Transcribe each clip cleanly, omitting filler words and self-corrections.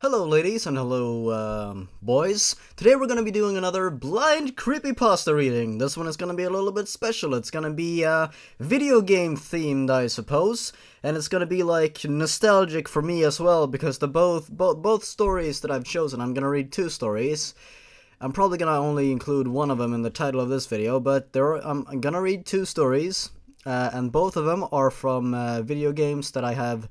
Hello ladies and hello boys. Today we're going to be doing another Blind Creepypasta Reading. This one is going to be a little bit special. It's going to be video game themed, I suppose. And it's going to be like nostalgic for me as well, because the both stories that I've chosen, I'm going to read two stories. I'm probably going to only include one of them in the title of this video, but I'm going to read two stories. And both of them are from video games that I have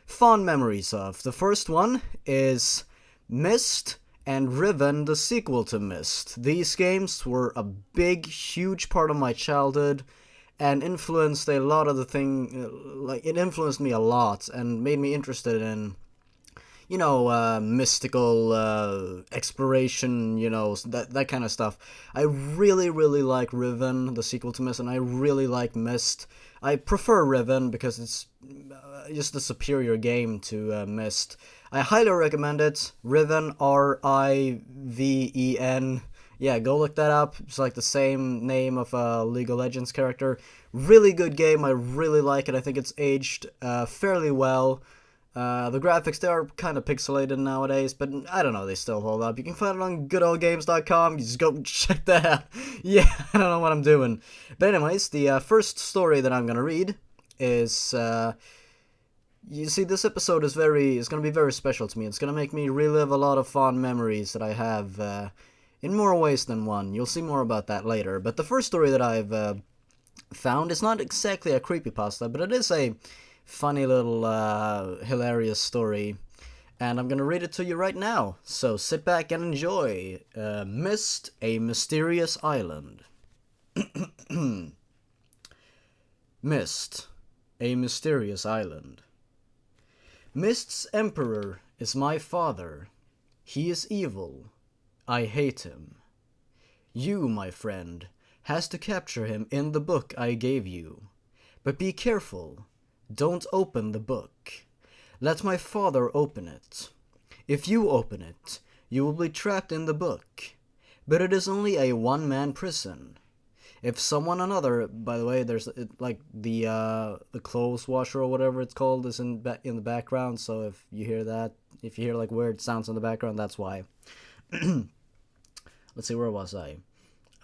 fond memories of. The first one is Myst and Riven, the sequel to Myst. These games were a big, huge part of my childhood and influenced a lot of the it influenced me a lot and made me interested in, mystical exploration, that kind of stuff. I really like Riven, the sequel to Myst, and I really like Myst. I prefer Riven because it's just a superior game to Myst. I highly recommend it. Riven, R-I-V-E-N. Yeah, go look that up. It's like the same name of a League of Legends character. Really good game. I really like it. I think it's aged fairly well. The graphics, they are kind of pixelated nowadays, but I don't know, they still hold up. You can find it on goodoldgames.com. You just go check that out. Yeah, I don't know what I'm doing. But anyways, the first story that I'm gonna read is, you see, this episode is gonna be very special to me. It's gonna make me relive a lot of fond memories that I have, in more ways than one. You'll see more about that later. But the first story that I've found is not exactly a creepypasta, but it is a funny little hilarious story, and I'm gonna read it to you right now, so sit back and enjoy. Myst, a Mysterious Island. Myst, a Mysterious Island. Myst's emperor is my father. He is evil. I hate him. You, my friend, has to capture him in the book I gave you. But be careful. Don't open the book. Let my father open it. If you open it, you will be trapped in the book. But it is only a one-man prison. If someone another, by the way, there's like the clothes washer or whatever it's called is in the background. So if you hear that, if you hear like weird sounds in the background, that's why. Let's see, where was I?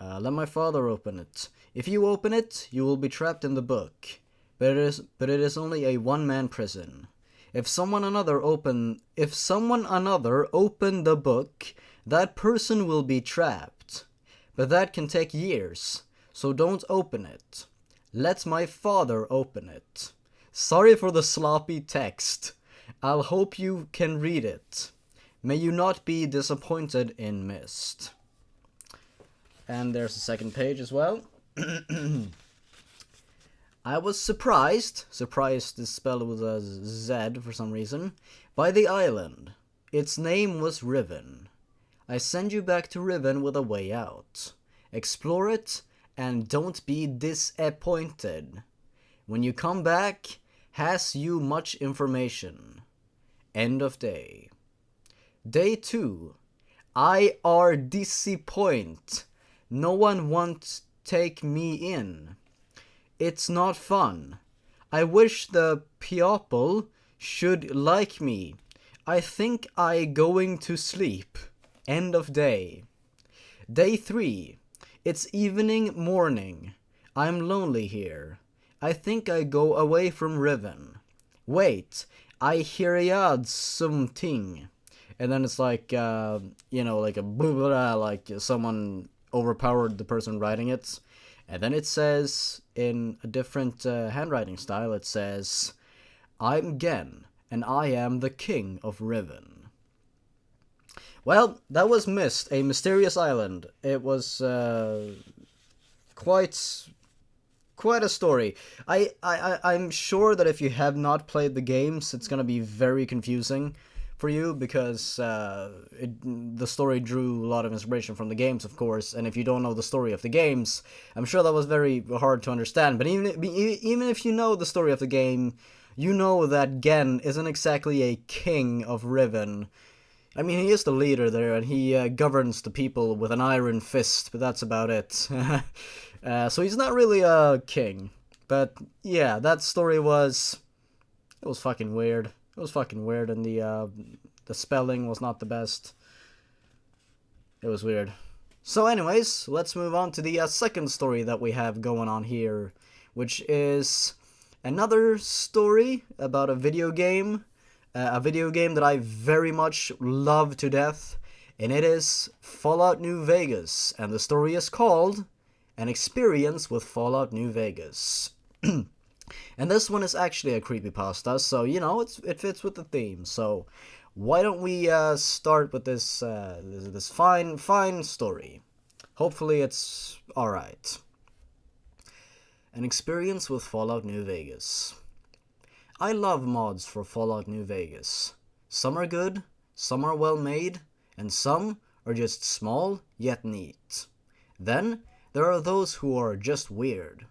Let my father open it. If you open it, you will be trapped in the book. But it is only a one-man prison. If someone another open the book, that person will be trapped. But that can take years, so don't open it. Let my father open it. Sorry for the sloppy text. I'll hope you can read it. May you not be disappointed in Myst. And there's the second page as well. I was surprised is spelled with a Z for some reason, by the island. Its name was Riven. I send you back to Riven with a way out. Explore it, and don't be disappointed. When you come back, has you much information. End of day. Day 2. I are disappoint. No one wants take me in. It's not fun. I wish the people should like me. I think I going to sleep. End of day. Day 3. It's evening morning. I'm lonely here. I think I go away from Riven. Wait, I hear yad something. And then it's like, like a blah, blah, like someone overpowered the person writing it. And then it says, in a different handwriting style, it says, I'm Gen, and I am the king of Riven. Well, that was Myst, a Mysterious Island. It was quite a story. I'm sure that if you have not played the games, it's gonna be very confusing for you, because the story drew a lot of inspiration from the games, of course, and if you don't know the story of the games, I'm sure that was very hard to understand. But even if you know the story of the game, you know that Gen isn't exactly a king of Riven. I mean, he is the leader there, and he governs the people with an iron fist, but that's about it. So he's not really a king. But yeah, that story was fucking weird. It was fucking weird, and The spelling was not the best. It was weird. So anyways, let's move on to the second story that we have going on here, which is another story about a video game that I very much love to death, and it is Fallout New Vegas, and the story is called An Experience with Fallout New Vegas. And this one is actually a creepypasta, so, you know, it fits with the theme. So, why don't we start with this this fine story? Hopefully it's alright. An Experience with Fallout New Vegas. I love mods for Fallout New Vegas. Some are good, some are well made, and some are just small yet neat. Then, there are those who are just weird.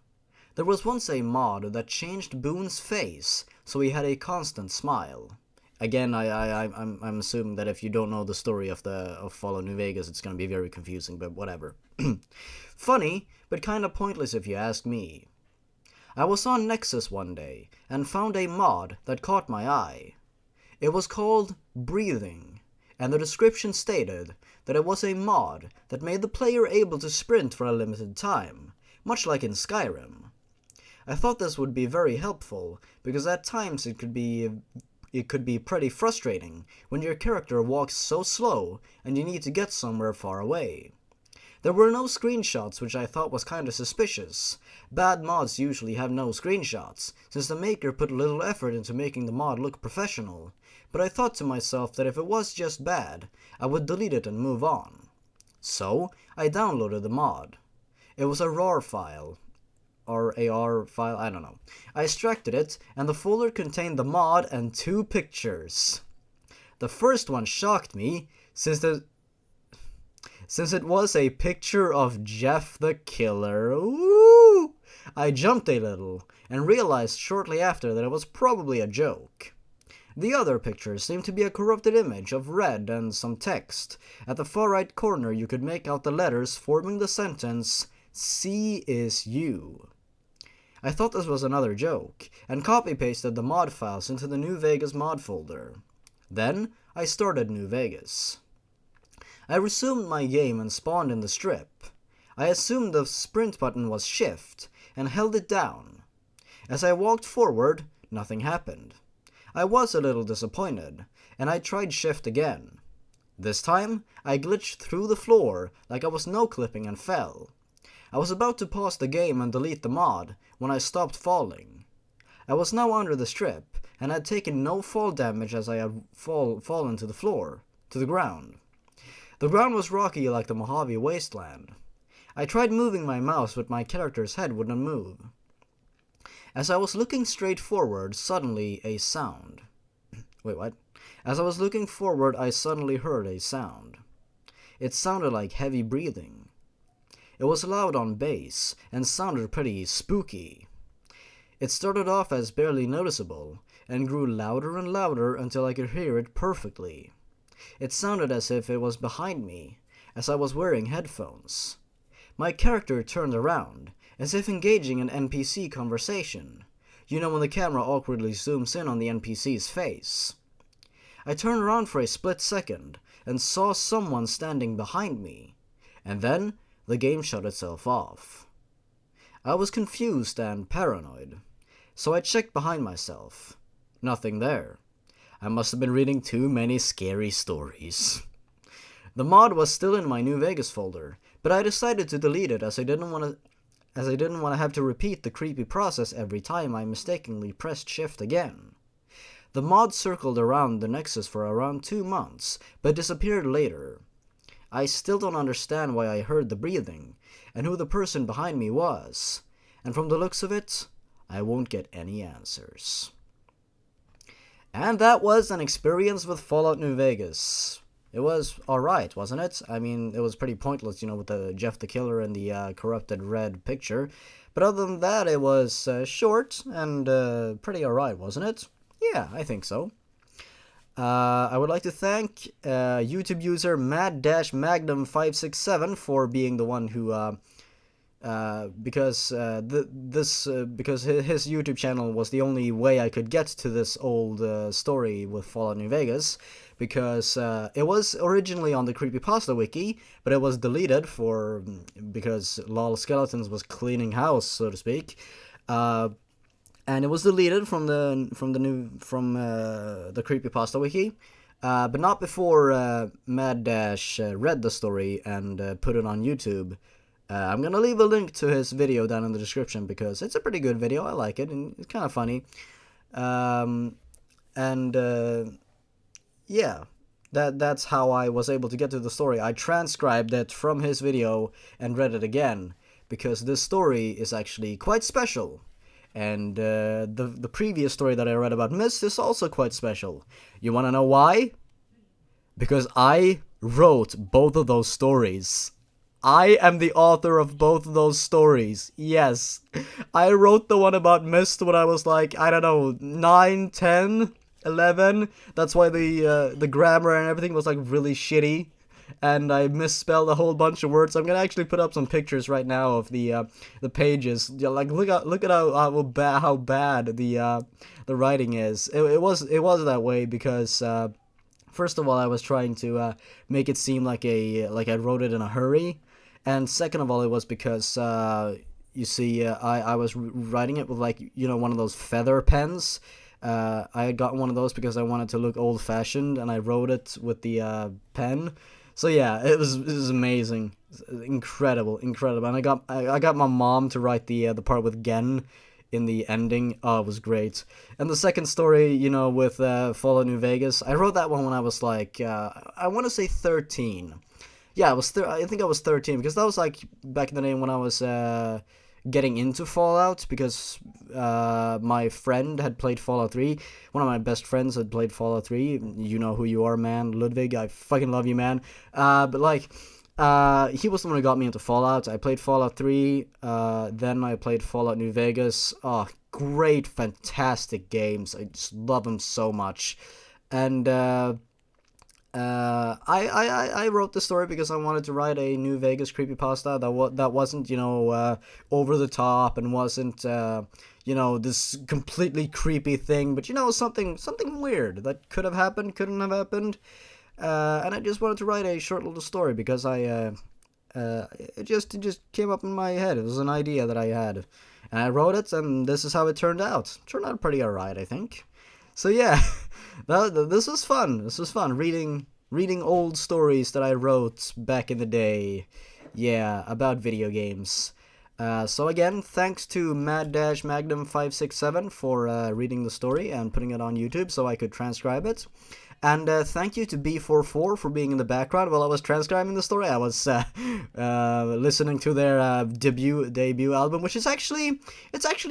There was once a mod that changed Boone's face so he had a constant smile. Again, I'm assuming that if you don't know the story of Fallout New Vegas, it's gonna be very confusing, but whatever. Funny, but kinda pointless if you ask me. I was on Nexus one day and found a mod that caught my eye. It was called Breathing, and the description stated that it was a mod that made the player able to sprint for a limited time, much like in Skyrim. I thought this would be very helpful, because at times it could be pretty frustrating when your character walks so slow and you need to get somewhere far away. There were no screenshots, which I thought was kinda suspicious. Bad mods usually have no screenshots, since the maker put little effort into making the mod look professional, but I thought to myself that if it was just bad, I would delete it and move on. So, I downloaded the mod. It was a RAR file, or AR file, I don't know. I extracted it, and the folder contained the mod and 2 pictures. The first one shocked me, since it was a picture of Jeff the Killer. Ooh! I jumped a little, and realized shortly after that it was probably a joke. The other picture seemed to be a corrupted image of red and some text. At the far right corner you could make out the letters forming the sentence, C is you. I thought this was another joke, and copy-pasted the mod files into the New Vegas mod folder. Then, I started New Vegas. I resumed my game and spawned in the strip. I assumed the sprint button was shift, and held it down. As I walked forward, nothing happened. I was a little disappointed, and I tried shift again. This time, I glitched through the floor like I was no-clipping and fell. I was about to pause the game and delete the mod when I stopped falling. I was now under the strip, and had taken no fall damage as I had fallen to the ground. The ground was rocky like the Mojave Wasteland. I tried moving my mouse, but my character's head wouldn't move. As I was looking straight forward, suddenly a sound. Wait, what? As I was looking forward, I suddenly heard a sound. It sounded like heavy breathing. It was loud on bass, and sounded pretty spooky. It started off as barely noticeable, and grew louder and louder until I could hear it perfectly. It sounded as if it was behind me, as I was wearing headphones. My character turned around, as if engaging in NPC conversation. You know when the camera awkwardly zooms in on the NPC's face. I turned around for a split second, and saw someone standing behind me, and then the game shut itself off. I was confused and paranoid, so I checked behind myself. Nothing there. I must have been reading too many scary stories. The mod was still in my New Vegas folder, but I decided to delete it as I didn't want to have to repeat the creepy process every time I mistakenly pressed shift again. The mod circled around the Nexus for around 2 months, but disappeared later. I still don't understand why I heard the breathing, and who the person behind me was, and from the looks of it, I won't get any answers. And that was An Experience with Fallout New Vegas. It was alright, wasn't it? I mean, it was pretty pointless, with the Jeff the Killer and the corrupted red picture. But other than that, it was short and pretty alright, wasn't it? Yeah, I think so. I would like to thank YouTube user mad-magnum567 for being the one who because his YouTube channel was the only way I could get to this old story with Fallout New Vegas. because it was originally on the Creepypasta wiki, but it was deleted because Lol Skeletons was cleaning house, so to speak. And it was deleted from the Creepypasta wiki, but not before Mad Dash read the story and put it on YouTube. I'm gonna leave a link to his video down in the description because it's a pretty good video. I like it, and it's kind of funny. Yeah, that's how I was able to get to the story. I transcribed it from his video and read it again because this story is actually quite special. And the previous story that I read about Mist is also quite special. You want to know why? Because I wrote both of those stories. I am the author of both of those stories. Yes. I wrote the one about Mist when I was like, I don't know, 9, 10, 11. That's why the grammar and everything was like really shitty. And I misspelled a whole bunch of words. I'm gonna actually put up some pictures right now of the pages. Yeah, like look at how bad the writing is. It was that way because first of all I was trying to make it seem like I wrote it in a hurry, and second of all it was because you see I was writing it with one of those feather pens. I had gotten one of those because I wanted to look old-fashioned, and I wrote it with the pen. So yeah, it was amazing, incredible, and I got my mom to write the part with Gen in the ending. Oh, it was great. And the second story, with Fallout New Vegas, I wrote that one when I was like I want to say 13. Yeah, I think I was 13 because that was like back in the day when I was getting into Fallout because my friend had played Fallout 3. One of my best friends had played Fallout 3. You know who you are, man. Ludwig, I fucking love you, man. But he was the one who got me into Fallout. I played Fallout 3, then I played Fallout New Vegas. Oh, great, fantastic games. I just love them so much. And I wrote the story because I wanted to write a New Vegas creepypasta that wasn't over the top and wasn't this completely creepy thing, but something weird that could have happened, couldn't have happened, and I just wanted to write a short little story because it just came up in my head. It was an idea that I had, and I wrote it, and this is how it turned out. It turned out pretty alright, I think. So yeah, this was fun. This was fun reading old stories that I wrote back in the day. Yeah, about video games. So again, thanks to Mad-Magnum567 for reading the story and putting it on YouTube so I could transcribe it. And thank you to B44 for being in the background while I was transcribing the story. I was listening to their debut album, which is actually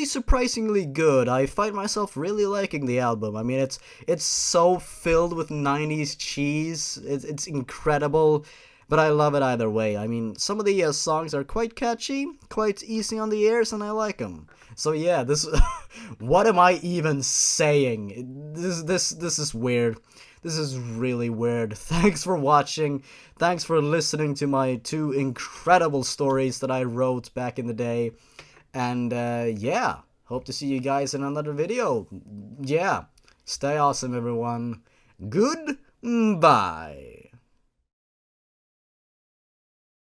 surprisingly good. I find myself really liking the album. I mean, it's so filled with 90s cheese. It's incredible, but I love it either way. I mean, some of the songs are quite catchy, quite easy on the ears, and I like them. So yeah, this what am I even saying? This is weird. This is really weird. Thanks for watching. Thanks for listening to my 2 incredible stories that I wrote back in the day. And yeah, hope to see you guys in another video. Yeah, stay awesome, everyone. Goodbye.